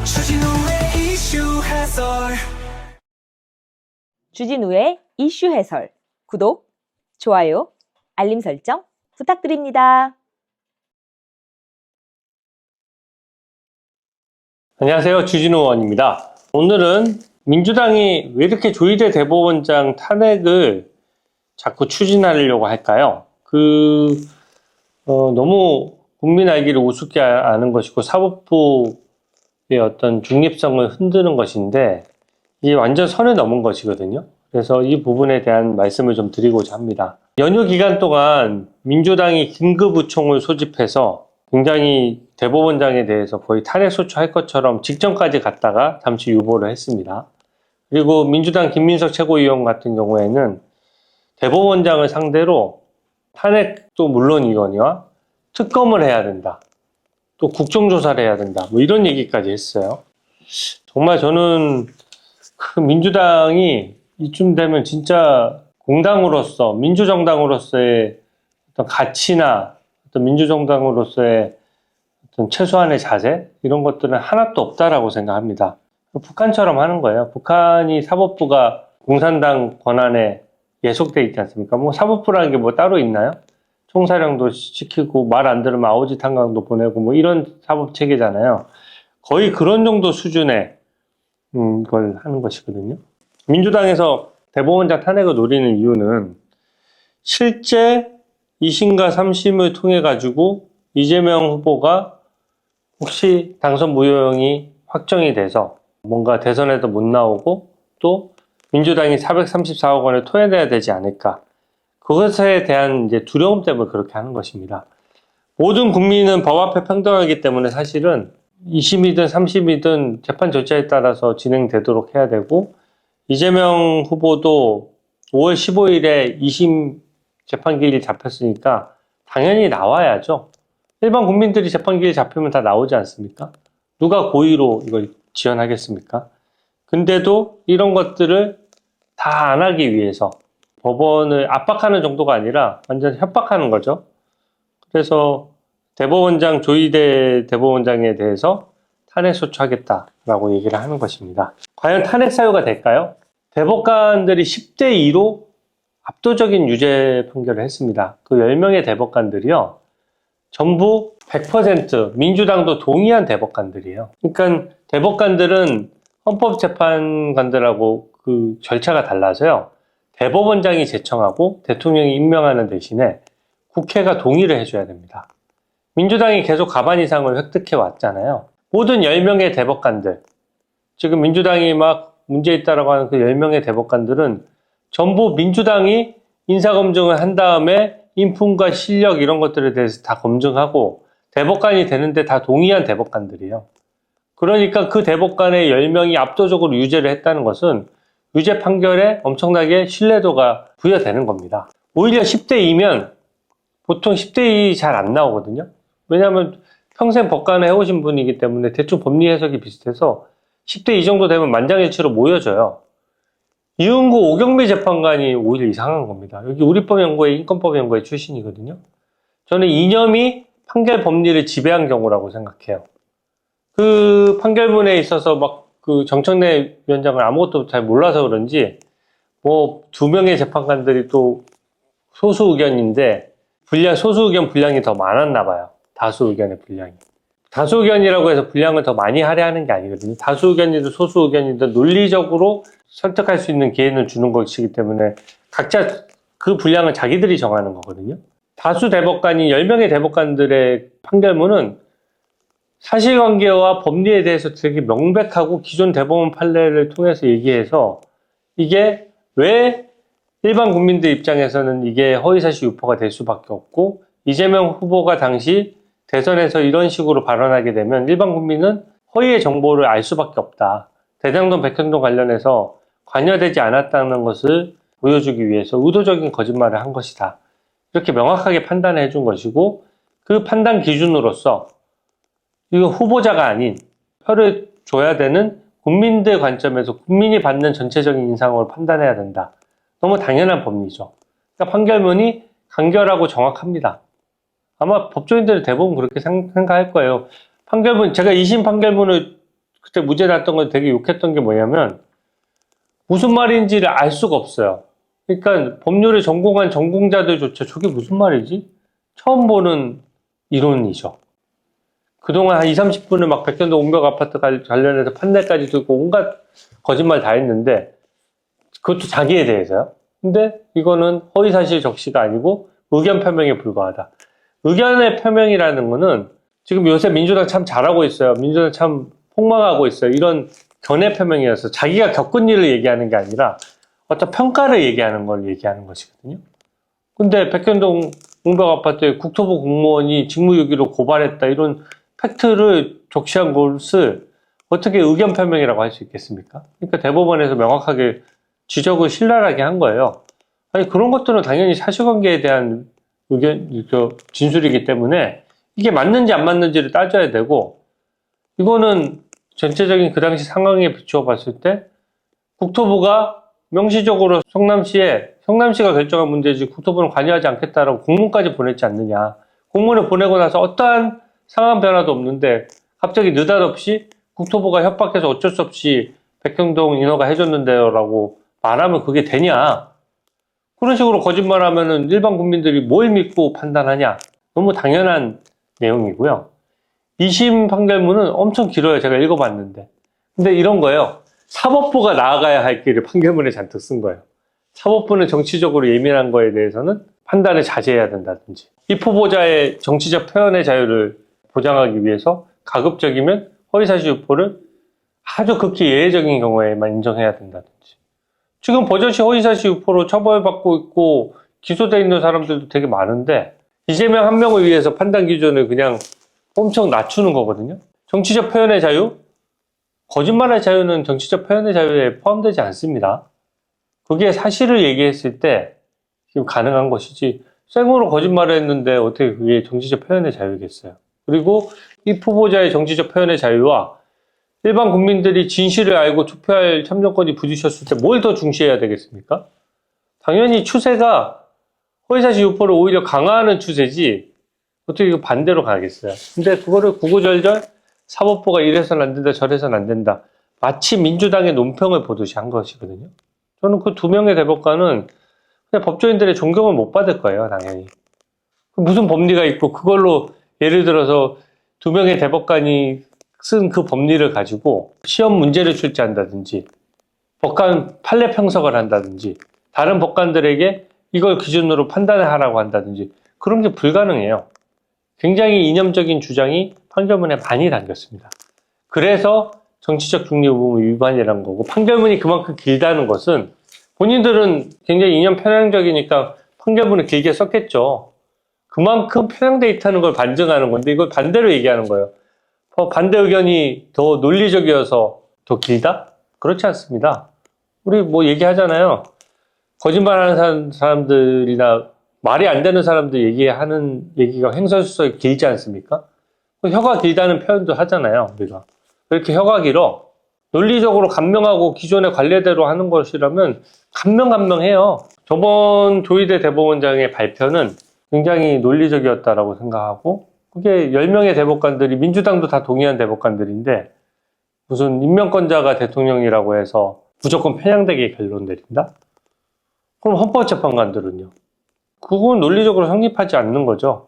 주진우의 이슈 해설. 주진우의 이슈 해설. 구독, 좋아요, 알림 설정 부탁드립니다. 안녕하세요. 주진우 의원입니다. 오늘은 민주당이 왜 이렇게 조희대 대법원장 탄핵을 자꾸 추진하려고 할까요? 너무 국민 알기를 우습게 아는 것이고 사법부의 어떤 중립성을 흔드는 것인데 이게 완전 선을 넘은 것이거든요. 그래서 이 부분에 대한 말씀을 좀 드리고자 합니다. 연휴 기간 동안 민주당이 긴급의총을 소집해서 굉장히 대법원장에 대해서 거의 탄핵 소추할 것처럼 직전까지 갔다가 잠시 유보를 했습니다. 그리고 민주당 김민석 최고위원 같은 경우에는 대법원장을 상대로 탄핵도 물론이거니와 특검을 해야 된다. 또 국정조사를 해야 된다. 뭐 이런 얘기까지 했어요. 정말 저는 민주당이 이쯤 되면 진짜 공당으로서, 민주정당으로서의 어떤 가치나 어떤 민주정당으로서의 어떤 최소한의 자세? 이런 것들은 하나도 없다라고 생각합니다. 북한처럼 하는 거예요. 북한이 사법부가 공산당 권한에 예속돼 있지 않습니까? 뭐 사법부라는 게 뭐 따로 있나요? 총사령도 시키고 말 안 들으면 아오지 탄광도 보내고 뭐 이런 사법 체계잖아요. 거의 그런 정도 수준의 걸 하는 것이거든요. 민주당에서 대법원장 탄핵을 노리는 이유는 실제 2심과 3심을 통해 가지고 이재명 후보가 혹시 당선 무효형이 확정이 돼서 뭔가 대선에도 못 나오고 또 민주당이 434억 원을 토해내야 되지 않을까. 그것에 대한 이제 두려움 때문에 그렇게 하는 것입니다. 모든 국민은 법 앞에 평등하기 때문에 사실은 2심이든 3심이든 재판 절차에 따라서 진행되도록 해야 되고 이재명 후보도 5월 15일에 2심 재판기일이 잡혔으니까 당연히 나와야죠. 일반 국민들이 재판기일 잡히면 다 나오지 않습니까? 누가 고의로 이걸 지연하겠습니까? 근데도 이런 것들을 다 안 하기 위해서 법원을 압박하는 정도가 아니라 완전 협박하는 거죠. 그래서 대법원장, 조희대 대법원장에 대해서 탄핵 소추하겠다라고 얘기를 하는 것입니다. 과연 탄핵 사유가 될까요? 대법관들이 10대 2로 압도적인 유죄 판결을 했습니다. 그 10명의 대법관들이요. 전부 100% 민주당도 동의한 대법관들이에요. 그러니까 대법관들은 헌법재판관들하고 그 절차가 달라서요. 대법원장이 제청하고 대통령이 임명하는 대신에 국회가 동의를 해줘야 됩니다. 민주당이 계속 과반이상을 획득해 왔잖아요. 모든 10명의 대법관들, 지금 민주당이 막 문제 있다라고 하는 그 10명의 대법관들은 전부 민주당이 인사검증을 한 다음에 인품과 실력 이런 것들에 대해서 다 검증하고 대법관이 되는데 다 동의한 대법관들이에요. 그러니까 그 대법관의 10명이 압도적으로 유죄를 했다는 것은 유죄 판결에 엄청나게 신뢰도가 부여되는 겁니다. 오히려 10대 2면 보통 10대 2 잘 안 나오거든요. 왜냐하면 평생 법관을 해오신 분이기 때문에 대충 법리 해석이 비슷해서 10대 2 정도 되면 만장일치로 모여져요. 이은구 오경미 재판관이 오히려 이상한 겁니다. 여기 우리법연구회, 인권법연구회 출신이거든요. 저는 이념이 판결 법리를 지배한 경우라고 생각해요. 그 판결문에 있어서 막 그 정청래 위원장을 아무것도 잘 몰라서 그런지 뭐 2명의 재판관들이 또 소수 의견인데 소수 의견 분량이 더 많았나 봐요. 다수 의견의 분량이. 다수 의견이라고 해서 분량을 더 많이 할애하는 게 아니거든요. 다수 의견이든 소수 의견이든 논리적으로 설득할 수 있는 기회는 주는 것이기 때문에 각자 그 분량을 자기들이 정하는 거거든요. 다수 대법관이 10명의 대법관들의 판결문은 사실관계와 법리에 대해서 되게 명백하고 기존 대법원 판례를 통해서 얘기해서 이게 왜 일반 국민들 입장에서는 이게 허위사실 유포가 될 수밖에 없고 이재명 후보가 당시 대선에서 이런 식으로 발언하게 되면 일반 국민은 허위의 정보를 알 수밖에 없다. 대장동 백현동 관련해서 관여되지 않았다는 것을 보여주기 위해서 의도적인 거짓말을 한 것이다. 이렇게 명확하게 판단해 준 것이고 그 판단 기준으로서 이거 후보자가 아닌 표를 줘야 되는 국민들 관점에서 국민이 받는 전체적인 인상으로 판단해야 된다. 너무 당연한 법리죠. 그러니까 판결문이 간결하고 정확합니다. 아마 법조인들은 대부분 그렇게 생각할 거예요. 판결문, 제가 2심 판결문을 그때 무죄 났던 건 되게 욕했던 게 뭐냐면 무슨 말인지를 알 수가 없어요. 그러니까 법률을 전공한 전공자들조차 저게 무슨 말이지? 처음 보는 이론이죠. 그동안 한 20, 30분을 막 백현동 옹벽 아파트 관련해서 판례까지 듣고 온갖 거짓말 다 했는데 그것도 자기에 대해서요. 근데 이거는 허위사실 적시가 아니고 의견 표명에 불과하다. 의견의 표명이라는 거는 지금 요새 민주당 참 잘하고 있어요. 민주당 참 폭망하고 있어요. 이런 견해 표명이어서 자기가 겪은 일을 얘기하는 게 아니라 어떤 평가를 얘기하는 걸 얘기하는 것이거든요. 근데 백현동 옹벽 아파트에 국토부 공무원이 직무유기로 고발했다 이런 팩트를 적시한 것을 어떻게 의견 표명이라고 할 수 있겠습니까? 그러니까 대법원에서 명확하게 지적을 신랄하게 한 거예요. 아니 그런 것들은 당연히 사실관계에 대한 의견, 진술이기 때문에 이게 맞는지 안 맞는지를 따져야 되고 이거는 전체적인 그 당시 상황에 비추어 봤을 때 국토부가 명시적으로 성남시가 결정한 문제지 국토부는 관여하지 않겠다라고 공문까지 보냈지 않느냐. 공문을 보내고 나서 어떠한 상황 변화도 없는데 갑자기 느닷없이 국토부가 협박해서 어쩔 수 없이 백현동 인허가 해줬는데요 라고 말하면 그게 되냐. 그런 식으로 거짓말하면은 일반 국민들이 뭘 믿고 판단하냐. 너무 당연한 내용이고요. 2심 판결문은 엄청 길어요. 제가 읽어봤는데. 근데 이런 거예요. 사법부가 나아가야 할 길을 판결문에 잔뜩 쓴 거예요. 사법부는 정치적으로 예민한 거에 대해서는 판단을 자제해야 된다든지 이 후보자의 정치적 표현의 자유를 보장하기 위해서 가급적이면 허위사실 유포를 아주 극히 예외적인 경우에만 인정해야 된다든지 지금 버젓이 허위사실 유포로 처벌받고 있고 기소되어 있는 사람들도 되게 많은데 이재명 한 명을 위해서 판단 기준을 그냥 엄청 낮추는 거거든요. 정치적 표현의 자유? 거짓말의 자유는 정치적 표현의 자유에 포함되지 않습니다. 그게 사실을 얘기했을 때 지금 가능한 것이지 생으로 거짓말을 했는데 어떻게 그게 정치적 표현의 자유겠어요. 그리고 이 후보자의 정치적 표현의 자유와 일반 국민들이 진실을 알고 투표할 참정권이 부딪혔을 때 뭘 더 중시해야 되겠습니까? 당연히 추세가 허위사실 유포를 오히려 강화하는 추세지 어떻게 이거 반대로 가겠어요. 근데 그거를 구구절절 사법부가 이래서는 안 된다 저래서는 안 된다 마치 민주당의 논평을 보듯이 한 것이거든요. 저는 그 두 명의 대법관은 그냥 법조인들의 존경을 못 받을 거예요. 당연히. 무슨 법리가 있고 그걸로 예를 들어서 두 명의 대법관이 쓴 그 법리를 가지고 시험 문제를 출제한다든지 법관 판례 평석을 한다든지 다른 법관들에게 이걸 기준으로 판단을 하라고 한다든지 그런 게 불가능해요. 굉장히 이념적인 주장이 판결문에 많이 담겼습니다. 그래서 정치적 중립 의무 위반이라는 거고 판결문이 그만큼 길다는 것은 본인들은 굉장히 이념 편향적이니까 판결문을 길게 썼겠죠. 그만큼 편향돼 있다는 걸 반증하는 건데 이걸 반대로 얘기하는 거예요. 반대 의견이 더 논리적이어서 더 길다? 그렇지 않습니다. 우리 뭐 얘기하잖아요. 거짓말하는 사람들이나 말이 안 되는 사람들 얘기하는 얘기가 횡설수설이 길지 않습니까? 혀가 길다는 표현도 하잖아요. 우리가. 왜 이렇게 혀가 길어? 논리적으로 간명하고 기존의 관례대로 하는 것이라면 간명해요. 저번 조희대 대법원장의 발표는 굉장히 논리적이었다라고 생각하고 그게 10명의 대법관들이 민주당도 다 동의한 대법관들인데 무슨 임명권자가 대통령이라고 해서 무조건 편향되게 결론 내린다? 그럼 헌법재판관들은요? 그건 논리적으로 성립하지 않는 거죠.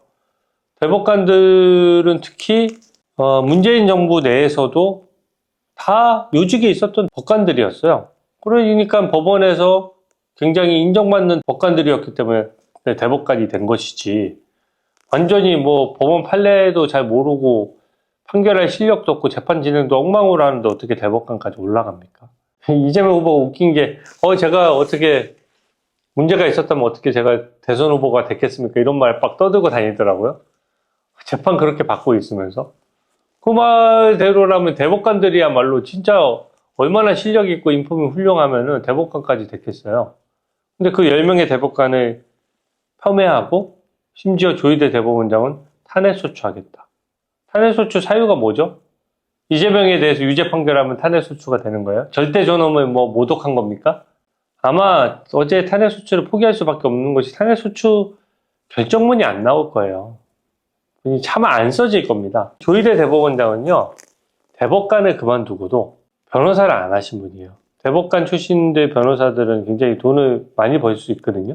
대법관들은 특히 문재인 정부 내에서도 다 요직에 있었던 법관들이었어요. 그러니까 법원에서 굉장히 인정받는 법관들이었기 때문에 대법관이 된 것이지 완전히 뭐 법원 판례도 잘 모르고 판결할 실력도 없고 재판 진행도 엉망으로 하는데 어떻게 대법관까지 올라갑니까? 이재명 후보가 웃긴 게 제가 어떻게 문제가 있었다면 어떻게 제가 대선 후보가 됐겠습니까? 이런 말 빡 떠들고 다니더라고요. 재판 그렇게 받고 있으면서. 그 말대로라면 대법관들이야말로 진짜 얼마나 실력 있고 인품이 훌륭하면은 대법관까지 됐겠어요. 근데 그 10명의 대법관을 폄훼하고 심지어 조희대 대법원장은 탄핵소추하겠다. 탄핵소추 사유가 뭐죠? 이재명에 대해서 유죄 판결하면 탄핵소추가 되는 거예요? 절대 존엄을 뭐 모독한 겁니까? 아마 어제 탄핵소추를 포기할 수밖에 없는 것이 탄핵소추 결정문이 안 나올 거예요. 차마 안 써질 겁니다. 조희대 대법원장은요, 대법관을 그만두고도 변호사를 안 하신 분이에요. 대법관 출신들 변호사들은 굉장히 돈을 많이 벌 수 있거든요.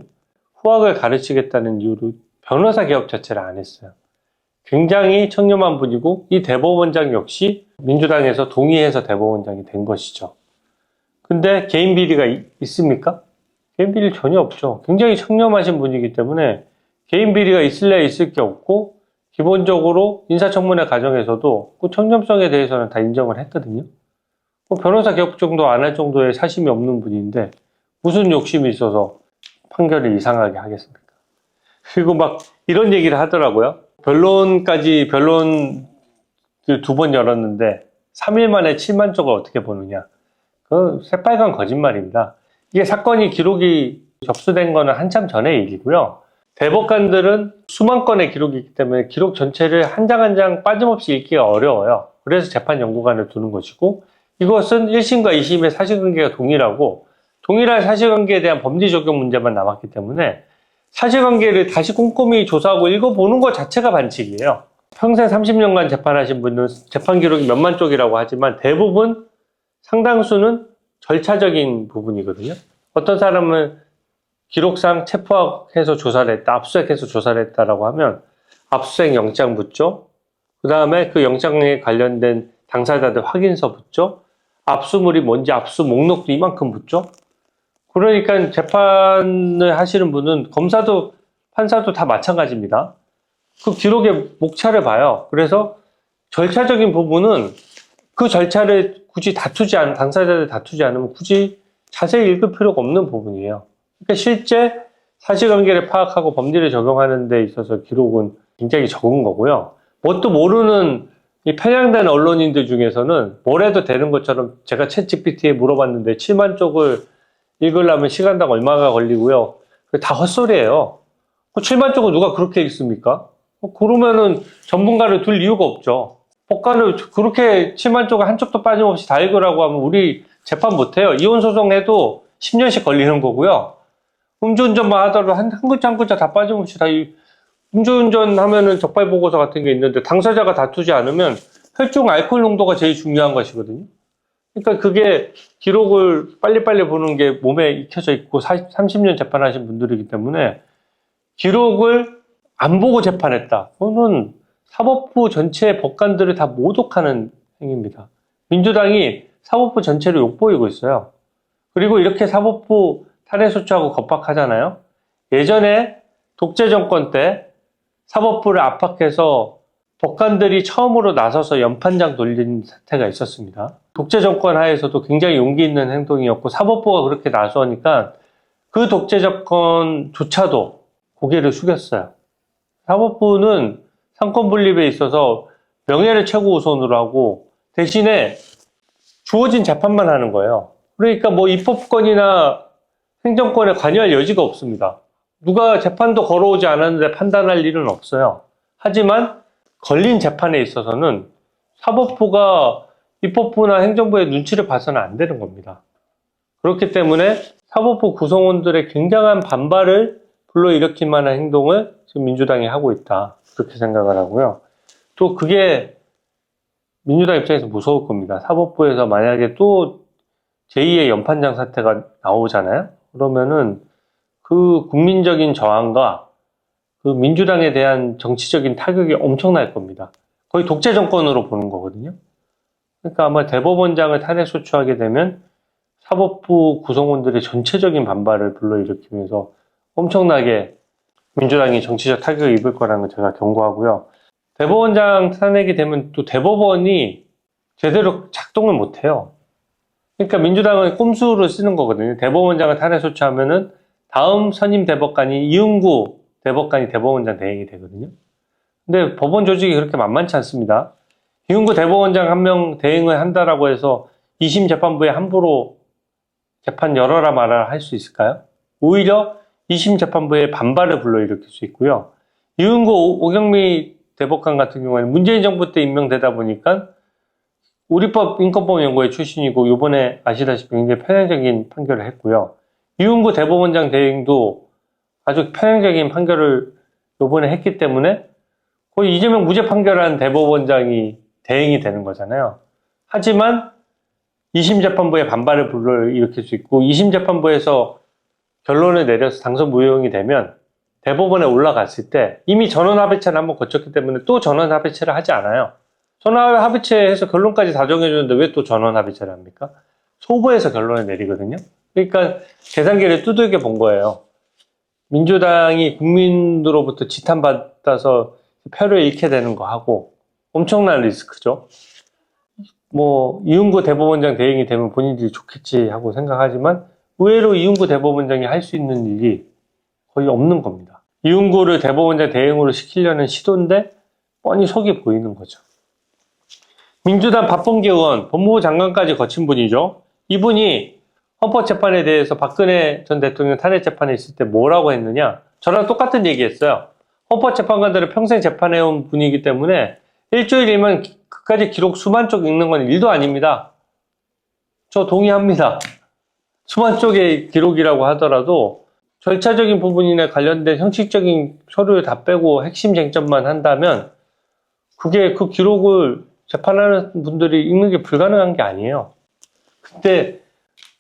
후학을 가르치겠다는 이유로 변호사 개업 자체를 안 했어요. 굉장히 청렴한 분이고 이 대법원장 역시 민주당에서 동의해서 대법원장이 된 것이죠. 근데 개인 비리가 있습니까? 개인 비리 전혀 없죠. 굉장히 청렴하신 분이기 때문에 개인 비리가 있을래 있을 게 없고 기본적으로 인사청문회 과정에서도 그 청렴성에 대해서는 다 인정을 했거든요. 변호사 개업 정도 안 할 정도의 사심이 없는 분인데 무슨 욕심이 있어서 판결을 이상하게 하겠습니까? 그리고 막 이런 얘기를 하더라고요. 변론 2번 열었는데 3일 만에 7만 쪽을 어떻게 보느냐. 그 새빨간 거짓말입니다. 이게 사건이 기록이 접수된 거는 한참 전의 일이고요. 대법관들은 수만 건의 기록이 있기 때문에 기록 전체를 한 장 한 장 빠짐없이 읽기가 어려워요. 그래서 재판연구관을 두는 것이고 이것은 1심과 2심의 사실관계가 동일하고 동일한 사실관계에 대한 법리 적용 문제만 남았기 때문에 사실관계를 다시 꼼꼼히 조사하고 읽어보는 것 자체가 반칙이에요. 평생 30년간 재판하신 분은 재판 기록이 몇만 쪽이라고 하지만 대부분 상당수는 절차적인 부분이거든요. 어떤 사람은 기록상 체포해서 조사를 했다, 압수수색해서 조사를 했다라고 하면 압수수색 영장 붙죠. 그 다음에 그 영장에 관련된 당사자들 확인서 붙죠. 압수물이 뭔지 압수 목록도 이만큼 붙죠. 그러니까 재판을 하시는 분은 검사도 판사도 다 마찬가지입니다. 그 기록의 목차를 봐요. 그래서 절차적인 부분은 그 절차를 굳이 당사자들 다투지 않으면 굳이 자세히 읽을 필요가 없는 부분이에요. 그러니까 실제 사실관계를 파악하고 법리를 적용하는 데 있어서 기록은 굉장히 적은 거고요. 뭣도 모르는 이 편향된 언론인들 중에서는 뭘 해도 되는 것처럼 제가 챗GPT에 물어봤는데 7만 쪽을 읽으려면 시간당 얼마가 걸리고요. 다 헛소리예요. 7만 쪽을 누가 그렇게 읽습니까? 그러면은 전문가를 둘 이유가 없죠. 법관을 그렇게 7만 쪽을 한 쪽도 빠짐없이 다 읽으라고 하면 우리 재판 못해요. 이혼소송해도 10년씩 걸리는 거고요. 음주운전만 하더라도 한 글자 한 글자 다 빠짐없이 다 음주운전 하면은 적발보고서 같은 게 있는데 당사자가 다투지 않으면 혈중 알코올 농도가 제일 중요한 것이거든요. 그러니까 그게 기록을 빨리빨리 보는 게 몸에 익혀져 있고 30년 재판하신 분들이기 때문에 기록을 안 보고 재판했다. 그거는 사법부 전체의 법관들을 다 모독하는 행위입니다. 민주당이 사법부 전체를 욕보이고 있어요. 그리고 이렇게 사법부 탄핵소추하고 겁박하잖아요. 예전에 독재 정권 때 사법부를 압박해서 법관들이 처음으로 나서서 연판장 돌린 사태가 있었습니다. 독재 정권 하에서도 굉장히 용기 있는 행동이었고 사법부가 그렇게 나서니까 그 독재 정권조차도 고개를 숙였어요. 사법부는 상권 분립에 있어서 명예를 최고 우선으로 하고 대신에 주어진 재판만 하는 거예요. 그러니까 뭐 입법권이나 행정권에 관여할 여지가 없습니다. 누가 재판도 걸어오지 않았는데 판단할 일은 없어요. 하지만 걸린 재판에 있어서는 사법부가 입법부나 행정부의 눈치를 봐서는 안 되는 겁니다. 그렇기 때문에 사법부 구성원들의 굉장한 반발을 불러일으킬 만한 행동을 지금 민주당이 하고 있다. 그렇게 생각을 하고요. 또 그게 민주당 입장에서 무서울 겁니다. 사법부에서 만약에 또 제2의 연판장 사태가 나오잖아요. 그러면은 그 국민적인 저항과 그 민주당에 대한 정치적인 타격이 엄청날 겁니다. 거의 독재 정권으로 보는 거거든요. 그러니까 아마 대법원장을 탄핵소추하게 되면 사법부 구성원들의 전체적인 반발을 불러일으키면서 엄청나게 민주당이 정치적 타격을 입을 거라는 걸 제가 경고하고요. 대법원장 탄핵이 되면 또 대법원이 제대로 작동을 못해요. 그러니까 민주당은 꼼수로 쓰는 거거든요. 대법원장을 탄핵소추하면은 다음 선임 대법관이 이은구 대법관이 대법원장 대행이 되거든요. 근데 법원 조직이 그렇게 만만치 않습니다. 이은구 대법원장 한 명 대행을 한다라고 해서 2심 재판부에 함부로 재판 열어라 말아라 할 수 있을까요? 오히려 2심 재판부에 반발을 불러일으킬 수 있고요. 이은구 오경미 대법관 같은 경우에는 문재인 정부 때 임명되다 보니까 우리법 인권법연구회 출신이고 이번에 아시다시피 굉장히 편향적인 판결을 했고요. 이은구 대법원장 대행도 아주 편향적인 판결을 이번에 했기 때문에 거의 이재명 무죄 판결한 대법원장이 대행이 되는 거잖아요. 하지만 2심 재판부의 반발을 불러일으킬 수 있고 2심 재판부에서 결론을 내려서 당선 무효형이 되면 대법원에 올라갔을 때 이미 전원합의체를 한번 거쳤기 때문에 또 전원합의체를 하지 않아요. 전원합의체에서 결론까지 다 정해주는데 왜 또 전원합의체를 합니까? 소부에서 결론을 내리거든요. 그러니까 계산기를 두들겨 본 거예요. 민주당이 국민으로부터 지탄받아서 표를 잃게 되는 거 하고 엄청난 리스크죠. 뭐 이윤구 대법원장 대행이 되면 본인들이 좋겠지 하고 생각하지만 의외로 이윤구 대법원장이 할 수 있는 일이 거의 없는 겁니다. 이윤구를 대법원장 대행으로 시키려는 시도인데 뻔히 속이 보이는 거죠. 민주당 박범계 의원, 법무부 장관까지 거친 분이죠. 이분이 헌법재판에 대해서 박근혜 전 대통령 탄핵재판에 있을 때 뭐라고 했느냐? 저랑 똑같은 얘기했어요. 헌법재판관들은 평생 재판해온 분이기 때문에 일주일이면 그까지 기록 수만 쪽 읽는 건 일도 아닙니다. 저 동의합니다. 수만 쪽의 기록이라고 하더라도 절차적인 부분이나 관련된 형식적인 서류를 다 빼고 핵심 쟁점만 한다면 그게 그 기록을 재판하는 분들이 읽는 게 불가능한 게 아니에요. 그때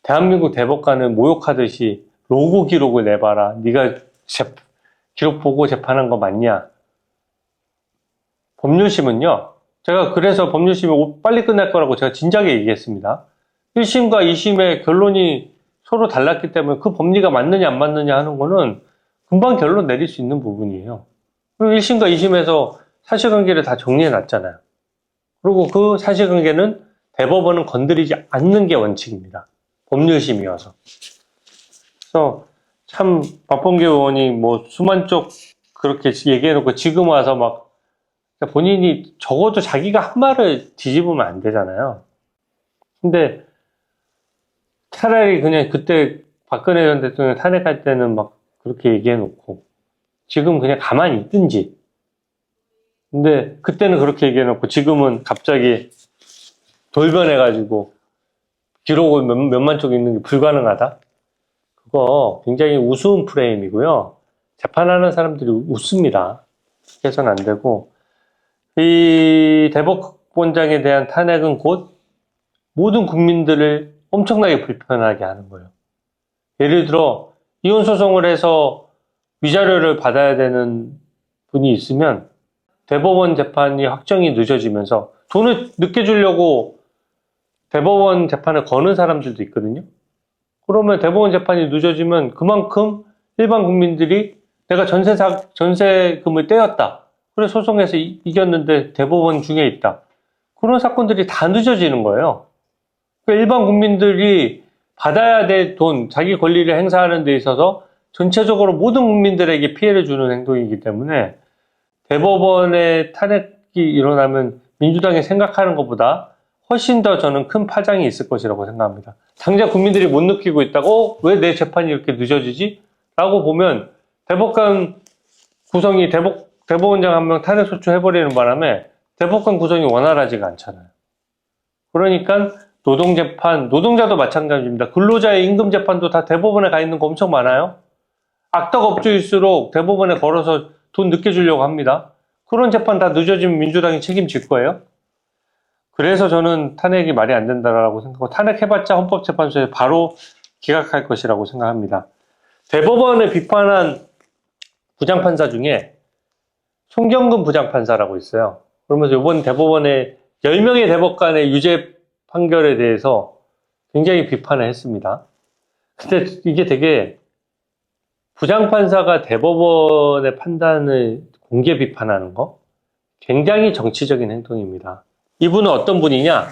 대한민국 대법관은 모욕하듯이 로고 기록을 내봐라. 네가 기록 보고 재판한 거 맞냐? 법률심은요. 제가 그래서 법률심이 빨리 끝날 거라고 제가 진작에 얘기했습니다. 1심과 2심의 결론이 서로 달랐기 때문에 그 법리가 맞느냐 안 맞느냐 하는 거는 금방 결론 내릴 수 있는 부분이에요. 그리고 1심과 2심에서 사실관계를 다 정리해 놨잖아요. 그리고 그 사실관계는 대법원은 건드리지 않는 게 원칙입니다. 법률심이어서. 그래서 참 박범계 의원이 뭐 수만 쪽 그렇게 얘기해놓고 지금 와서 막 본인이 적어도 자기가 한 말을 뒤집으면 안 되잖아요. 근데 차라리 그냥 그때 박근혜 전 대통령 탄핵할 때는 막 그렇게 얘기해놓고 지금 그냥 가만히 있든지. 근데 그때는 그렇게 얘기해놓고 지금은 갑자기 돌변해가지고 기록을 몇만 쪽 읽는 게 불가능하다? 그거 굉장히 우스운 프레임이고요. 재판하는 사람들이 웃습니다. 그렇게 해서는 안 되고 이 대법원장에 대한 탄핵은 곧 모든 국민들을 엄청나게 불편하게 하는 거예요. 예를 들어 이혼 소송을 해서 위자료를 받아야 되는 분이 있으면 대법원 재판이 확정이 늦어지면서 돈을 늦게 주려고 대법원 재판을 거는 사람들도 있거든요. 그러면 대법원 재판이 늦어지면 그만큼 일반 국민들이 내가 전세금을 떼었다. 그래 소송에서 이겼는데 대법원 중에 있다. 그런 사건들이 다 늦어지는 거예요. 그러니까 일반 국민들이 받아야 될 돈, 자기 권리를 행사하는 데 있어서 전체적으로 모든 국민들에게 피해를 주는 행동이기 때문에 대법원의 탄핵이 일어나면 민주당이 생각하는 것보다 훨씬 더 저는 큰 파장이 있을 것이라고 생각합니다. 당장 국민들이 못 느끼고 있다고 왜 내 재판이 이렇게 늦어지지? 라고 보면 대법관 구성이 대법원장 한 명 탄핵 소추해버리는 바람에 대법관 구성이 원활하지가 않잖아요. 그러니까 노동재판, 노동자도 마찬가지입니다. 근로자의 임금재판도 다 대법원에 가 있는 거 엄청 많아요. 악덕업주일수록 대법원에 걸어서 돈 늦게 주려고 합니다. 그런 재판 다 늦어지면 민주당이 책임질 거예요. 그래서 저는 탄핵이 말이 안 된다라고 생각하고 탄핵해봤자 헌법재판소에 바로 기각할 것이라고 생각합니다. 대법원을 비판한 부장판사 중에 송경근 부장판사라고 있어요. 그러면서 이번 대법원의 10명의 대법관의 유죄 판결에 대해서 굉장히 비판을 했습니다. 근데 이게 되게 부장판사가 대법원의 판단을 공개 비판하는 거 굉장히 정치적인 행동입니다. 이분은 어떤 분이냐?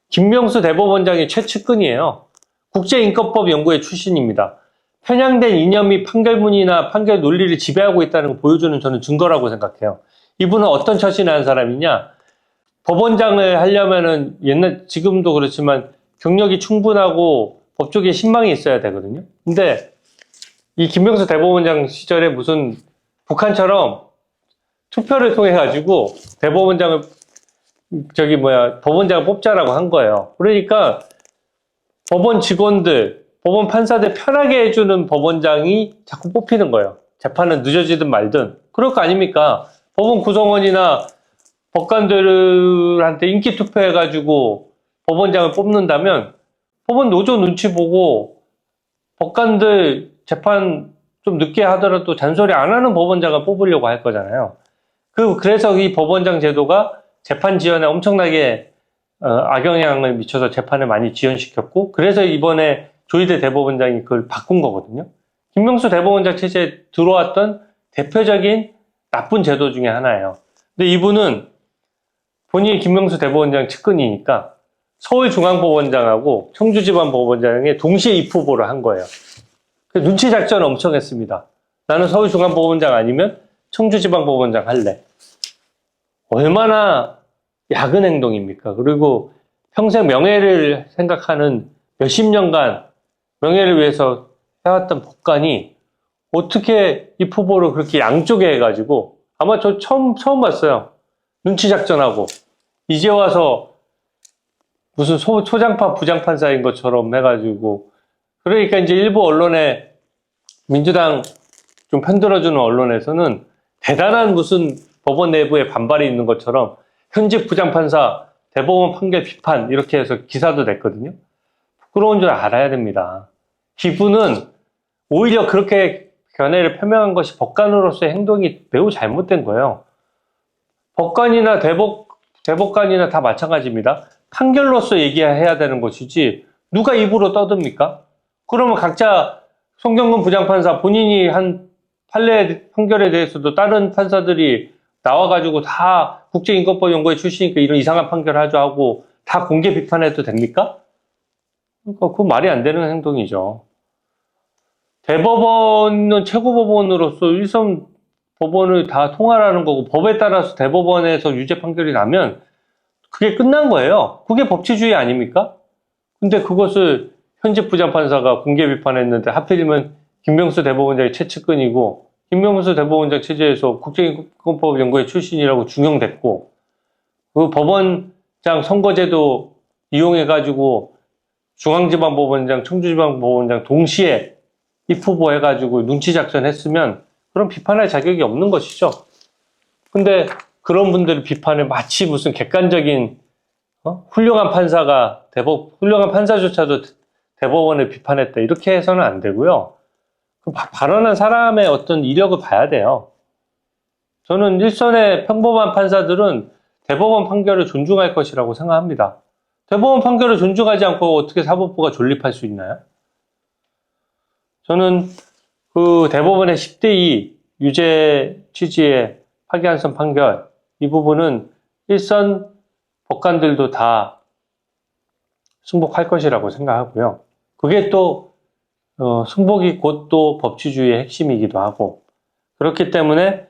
김명수 대법원장의 최측근이에요. 국제인권법 연구회 출신입니다. 편향된 이념이 판결문이나 판결 논리를 지배하고 있다는 걸 보여주는 저는 증거라고 생각해요. 이분은 어떤 처신을 한 사람이냐? 법원장을 하려면은 지금도 그렇지만 경력이 충분하고 법조계에 신망이 있어야 되거든요. 근데 이 김명수 대법원장 시절에 무슨 북한처럼 투표를 통해 가지고 대법원장을 법원장을 뽑자라고 한 거예요. 그러니까 법원 직원들, 법원 판사들 편하게 해주는 법원장이 자꾸 뽑히는 거예요. 재판은 늦어지든 말든. 그럴 거 아닙니까? 법원 구성원이나 법관들한테 인기 투표해가지고 법원장을 뽑는다면 법원 노조 눈치 보고 법관들 재판 좀 늦게 하더라도 잔소리 안 하는 법원장을 뽑으려고 할 거잖아요. 그래서 이 법원장 제도가 재판 지연에 엄청나게 악영향을 미쳐서 재판을 많이 지연시켰고, 그래서 이번에 조희대 대법원장이 그걸 바꾼 거거든요. 김명수 대법원장 체제에 들어왔던 대표적인 나쁜 제도 중에 하나예요. 근데 이분은 본인이 김명수 대법원장 측근이니까 서울중앙법원장하고 청주지방법원장에 동시에 입후보를 한 거예요. 눈치 작전 엄청 했습니다. 나는 서울중앙법원장 아니면 청주지방법원장 할래. 얼마나 야근 행동입니까? 그리고 평생 명예를 생각하는 몇십 년간 명예를 위해서 해왔던 법관이 어떻게 입후보를 그렇게 양쪽에 해가지고, 아마 저 처음 봤어요. 눈치 작전하고 이제 와서 무슨 소장판 부장판사인 것처럼 해가지고. 그러니까 이제 일부 언론에, 민주당 좀 편들어주는 언론에서는 대단한 무슨 법원 내부에 반발이 있는 것처럼 현직 부장판사 대법원 판결 비판 이렇게 해서 기사도 냈거든요. 부끄러운 줄 알아야 됩니다. 이분은 오히려 그렇게 견해를 표명한 것이 법관으로서의 행동이 매우 잘못된 거예요. 법관이나 대법관이나 다 마찬가지입니다. 판결로서 얘기해야 되는 것이지 누가 입으로 떠듭니까? 그러면 각자 송경근 부장판사 본인이 한 판례 판결에 대해서도 다른 판사들이 나와가지고 다 국제인권법 연구회 출신이니까 이런 이상한 판결 하죠 하고 다 공개 비판해도 됩니까? 그러니까 그건 말이 안 되는 행동이죠. 대법원은 최고법원으로서 1선 법원을 다 통할하는 거고, 법에 따라서 대법원에서 유죄 판결이 나면 그게 끝난 거예요. 그게 법치주의 아닙니까? 근데 그것을 현직 부장판사가 공개 비판했는데 하필이면 김명수 대법원장이 최측근이고 김명수 대법원장 체제에서 국제인권법 연구회 출신이라고 중용됐고, 그 법원장 선거제도 이용해가지고 중앙지방법원장, 청주지방법원장 동시에 입후보 해가지고 눈치 작전 했으면 그럼 비판할 자격이 없는 것이죠. 근데 그런 분들의 비판을 마치 무슨 객관적인 훌륭한 판사가 훌륭한 판사조차도 대법원을 비판했다 이렇게 해서는 안 되고요. 그 발언한 사람의 어떤 이력을 봐야 돼요. 저는 일선의 평범한 판사들은 대법원 판결을 존중할 것이라고 생각합니다. 대법원 판결을 존중하지 않고 어떻게 사법부가 존립할 수 있나요? 저는 그 대법원의 10대2 유죄 취지의 파기환송 판결, 이 부분은 일선 법관들도 다 승복할 것이라고 생각하고요. 그게 또 승복이 곧 또 법치주의의 핵심이기도 하고, 그렇기 때문에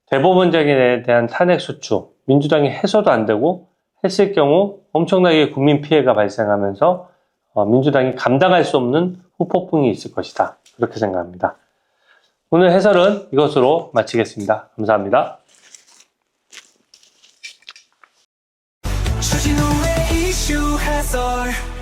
대법원장에 대한 탄핵 소추, 민주당이 해서도 안 되고 했을 경우 엄청나게 국민 피해가 발생하면서 민주당이 감당할 수 없는 후폭풍이 있을 것이다. 그렇게 생각합니다. 오늘 해설은 이것으로 마치겠습니다. 감사합니다. 주진우의 이슈 해설.